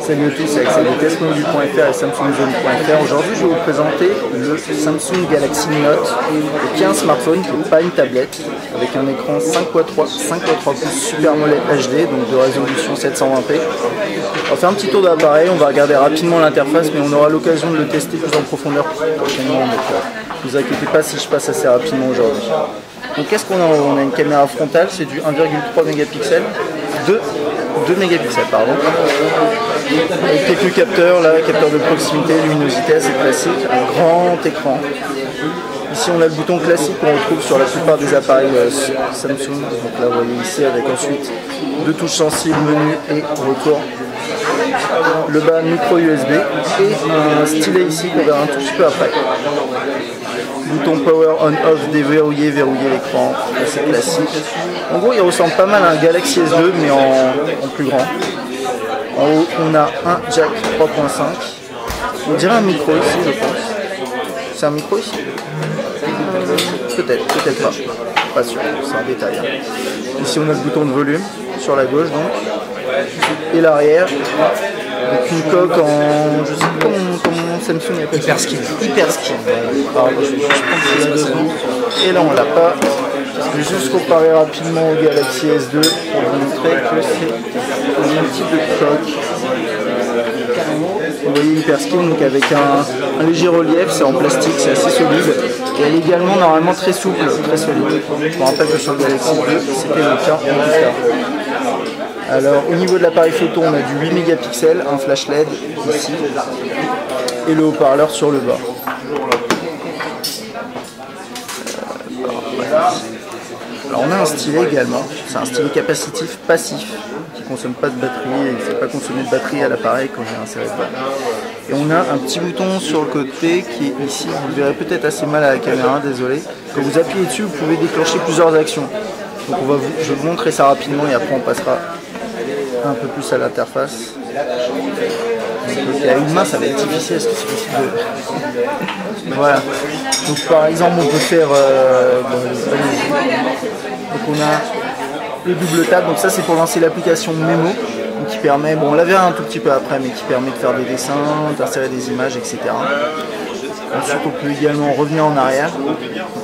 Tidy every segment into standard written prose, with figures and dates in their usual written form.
Salut à tous, c'est Axel de testmobile.fr et samsungzone.fr. Aujourd'hui, je vais vous présenter le Samsung Galaxy Note, qui est un smartphone qui n'est pas une tablette, avec un écran 5x3 pouces Super AMOLED HD, donc de résolution 720p. On va faire un petit tour de l'appareil, on va regarder rapidement l'interface, mais on aura l'occasion de le tester plus en profondeur prochainement. Donc ne vous inquiétez pas si je passe assez rapidement aujourd'hui. Donc qu'est-ce qu'on a? On a une caméra frontale, c'est du 1,3 mégapixels, 2 mégapixels pardon, avec quelques capteurs, là, capteur de proximité, luminosité assez classique, un grand écran. Ici on a le bouton classique qu'on retrouve sur la plupart des appareils Samsung. Donc là vous voyez ici avec ensuite deux touches sensibles, menu et retour. Le bas micro USB et un stylet ici qu'on verra un tout petit peu après. Bouton power on off, déverrouiller, verrouiller l'écran, assez classique. En gros il ressemble pas mal à un Galaxy S2 mais en plus grand. En haut on a un jack 3.5. On dirait un micro ici je pense. C'est un micro ici? Peut-être pas sûr, c'est un détail. Ici on a le bouton de volume sur la gauche donc. Et l'arrière, avec une coque en, je sais pas comment Samsung appelle ça. Hyperskin. Alors, je vais juste prendre cela devant. Et là on l'a pas. Je vais juste comparer rapidement au Galaxy S2 pour vous montrer que c'est le même type de coque. Vous voyez Hyperskin donc avec un léger relief, c'est en plastique, c'est assez solide. Et elle est également normalement très souple, très solide. Je me rappelle que sur le Galaxy 2 c'était le cas en tout cas. Alors au niveau de l'appareil photo on a du 8 mégapixels, un flash LED ici et le haut-parleur sur le bas. Alors on a un stylet également, c'est un stylet capacitif passif qui ne consomme pas de batterie et il ne fait pas consommer de batterie à l'appareil quand j'ai inséré le bas. Et on a un petit bouton sur le côté qui est ici, vous le verrez peut-être assez mal à la caméra, désolé. Quand vous appuyez dessus vous pouvez déclencher plusieurs actions. Donc je vais vous montrer ça rapidement et après on passera un peu plus à l'interface. Donc à une main ça va être difficile, est-ce que c'est possible de... Voilà. Donc par exemple on peut faire... Donc on a le double tap, donc ça c'est pour lancer l'application Memo, qui permet, bon on la verra un tout petit peu après, mais qui permet de faire des dessins, d'insérer des images, etc. Ensuite on peut également revenir en arrière, donc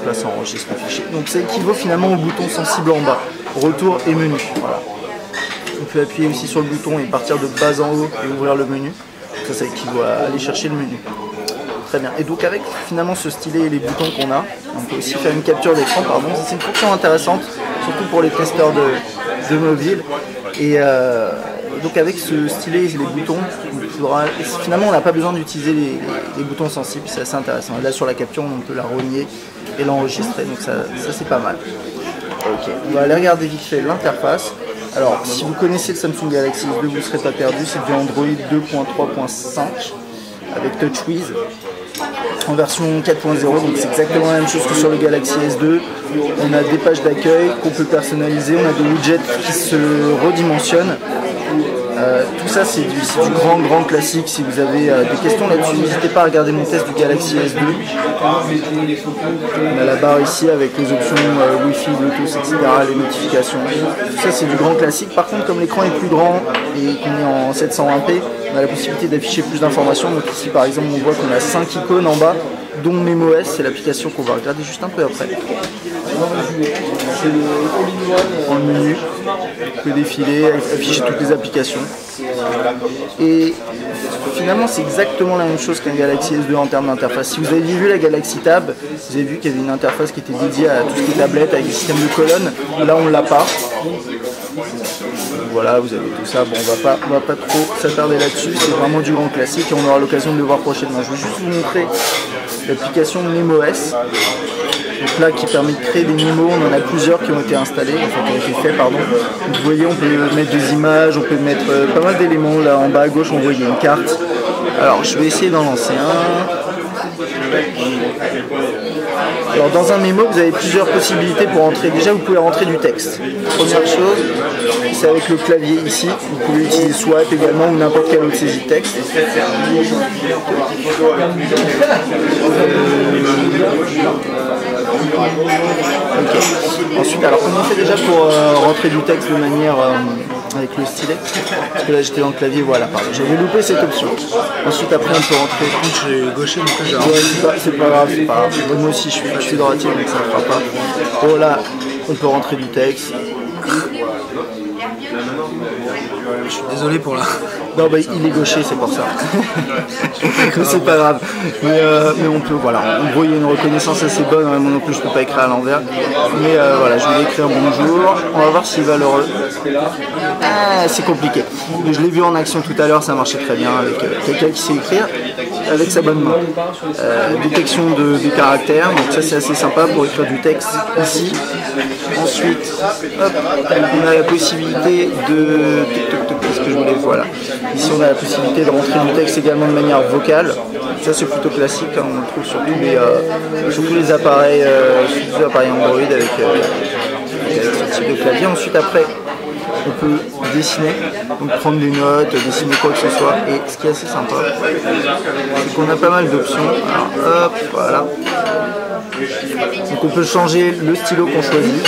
là ça enregistre le fichier. Donc ça équivaut finalement au bouton sensible en bas, retour et menu. Voilà. On peut appuyer aussi sur le bouton et partir de bas en haut et ouvrir le menu. Ça équivaut à aller chercher le menu. Très bien. Et donc avec finalement ce stylet et les boutons qu'on a, on peut aussi faire une capture d'écran, pardon. C'est une fonction intéressante, surtout pour les testeurs de mobile. Et donc avec ce stylet et les boutons, finalement on n'a pas besoin d'utiliser les boutons sensibles, c'est assez intéressant. Et là sur la capture on peut la renier et l'enregistrer, donc ça c'est pas mal. Ok, on va aller regarder vite fait l'interface. Alors si vous connaissez le Samsung Galaxy S2 vous ne serez pas perdu, c'est du Android 2.3.5 avec TouchWiz en version 4.0, donc c'est exactement la même chose que sur le Galaxy S2. On a des pages d'accueil qu'on peut personnaliser, on a des widgets qui se redimensionnent. Tout ça c'est du grand classique. Si vous avez des questions là-dessus, n'hésitez pas à regarder mon test du Galaxy S2. On a la barre ici avec les options Wi-Fi, Bluetooth, etc., les notifications. Tout ça c'est du grand classique. Par contre comme l'écran est plus grand et qu'on est en 720p, on a la possibilité d'afficher plus d'informations. Donc ici par exemple on voit qu'on a 5 icônes en bas, dont MemoS, c'est l'application qu'on va regarder juste un peu après. Dans le menu, on peut défiler, afficher toutes les applications. Et finalement c'est exactement la même chose qu'un Galaxy S2 en termes d'interface. Si vous avez vu la Galaxy Tab, vous avez vu qu'il y avait une interface qui était dédiée à tout ce qui est tablette avec des systèmes de colonnes. Là on l'a pas. Voilà, vous avez tout ça. Bon, on va pas trop s'attarder là-dessus. C'est vraiment du grand classique et on aura l'occasion de le voir prochainement. Je vais juste vous montrer l'application MemoS. Donc là, qui permet de créer des mémos. On en a plusieurs qui ont été installés, enfin qui ont été faits, pardon. Donc, vous voyez, on peut mettre des images, on peut mettre pas mal d'éléments. Là, en bas à gauche, on voit il y a une carte. Alors, je vais essayer d'en lancer un. Alors dans un mémo vous avez plusieurs possibilités pour entrer. Déjà vous pouvez rentrer du texte. Première chose, c'est avec le clavier ici. Vous pouvez utiliser Swipe également ou n'importe quelle autre saisie de texte. Okay. Ensuite, alors comment on fait déjà pour rentrer du texte de manière avec le stylet. Parce que là j'étais dans le clavier, voilà, pardon. J'avais loupé cette option. Ensuite après on peut rentrer. Je suis gaucher, donc là j'ai C'est pas grave, c'est pas grave. Moi aussi je suis droitier, donc ça ne fera pas. Bon là, on peut rentrer du texte. Je suis désolé pour là. Non bah il est gaucher, c'est pour ça. C'est pas grave. Mais on peut, voilà. En gros il y a une reconnaissance assez bonne, moi non plus je peux pas écrire à l'envers. Mais voilà, je vais écrire bonjour. On va voir s'il va le... Ah, c'est compliqué. Je l'ai vu en action tout à l'heure, ça marchait très bien avec quelqu'un qui sait écrire avec sa bonne main. Détection des caractères, donc ça c'est assez sympa pour écrire du texte ici. Ensuite, hop, on a la possibilité de... Qu'est-ce que je voulais, voilà. Ici on a la possibilité de rentrer du texte également de manière vocale. Ça c'est plutôt classique, hein. On le trouve sur tous les appareils, Android avec ce type de clavier. Ensuite après, on peut dessiner, donc prendre des notes, dessiner quoi que ce soit. Et ce qui est assez sympa, c'est qu'on a pas mal d'options. Alors hop, voilà. Donc on peut changer le stylo qu'on choisit.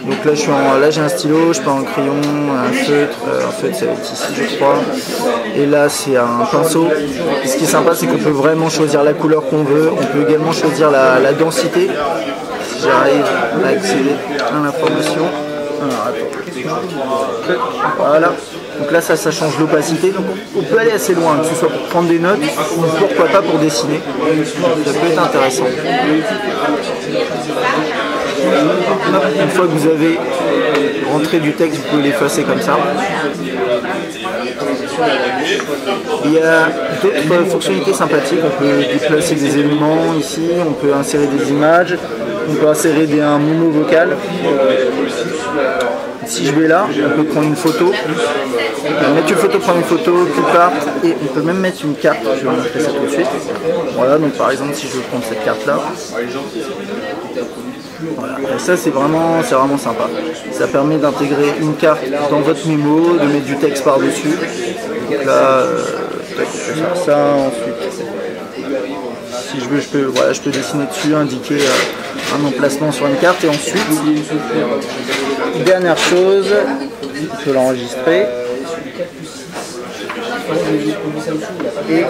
Donc là j'ai un stylo, je peux un crayon, un feutre ça va être ici je crois. Et là c'est un pinceau. Et ce qui est sympa c'est qu'on peut vraiment choisir la couleur qu'on veut. On peut également choisir la densité. Si j'arrive à accéder à l'information. Alors attends. Voilà. Donc là ça change l'opacité. Donc on peut aller assez loin, que ce soit pour prendre des notes ou pourquoi pas pour dessiner. Ça peut être intéressant. Une fois que vous avez rentré du texte, vous pouvez l'effacer comme ça. Il y a d'autres fonctionnalités sympathiques. On peut déplacer des éléments ici, on peut insérer des images, on peut insérer un mono vocal. Si je vais là, on peut prendre une photo. On peut mettre une photo, prendre une photo, plus part, et on peut même mettre une carte. Je vais vous montrer ça tout de suite. Voilà, donc par exemple, si je veux prendre cette carte-là. Voilà. Et ça c'est vraiment sympa. Ça permet d'intégrer une carte dans votre mémo, de mettre du texte par-dessus. Donc là, on peut faire ça. Ensuite, si je veux, je peux dessiner dessus, indiquer un emplacement sur une carte. Et ensuite, dernière chose, on peut l'enregistrer. Et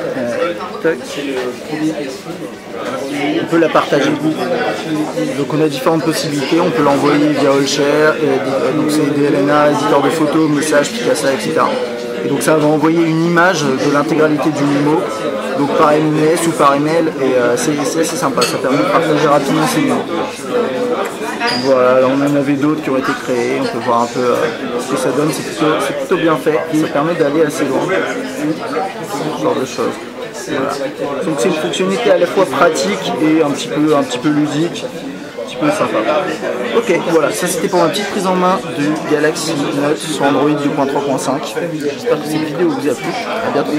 on peut la partager. Donc on a différentes possibilités, on peut l'envoyer via Allshare, donc c'est DLNA, éditeur de photos, messages, Picasa, etc. Et donc ça va envoyer une image de l'intégralité du mémo, donc par MMS ou par email, et c'est assez sympa, ça permet de partager rapidement ces mémos. Voilà, on en avait d'autres qui ont été créés, on peut voir un peu ce que ça donne, c'est plutôt bien fait, ça permet d'aller assez loin, ce genre de choses. Voilà. Donc c'est une fonctionnalité à la fois pratique et un petit peu ludique, un petit peu sympa. Ok, voilà, ça c'était pour ma petite prise en main du Galaxy Note sur Android 2.3.5. J'espère que cette vidéo vous a plu, à bientôt.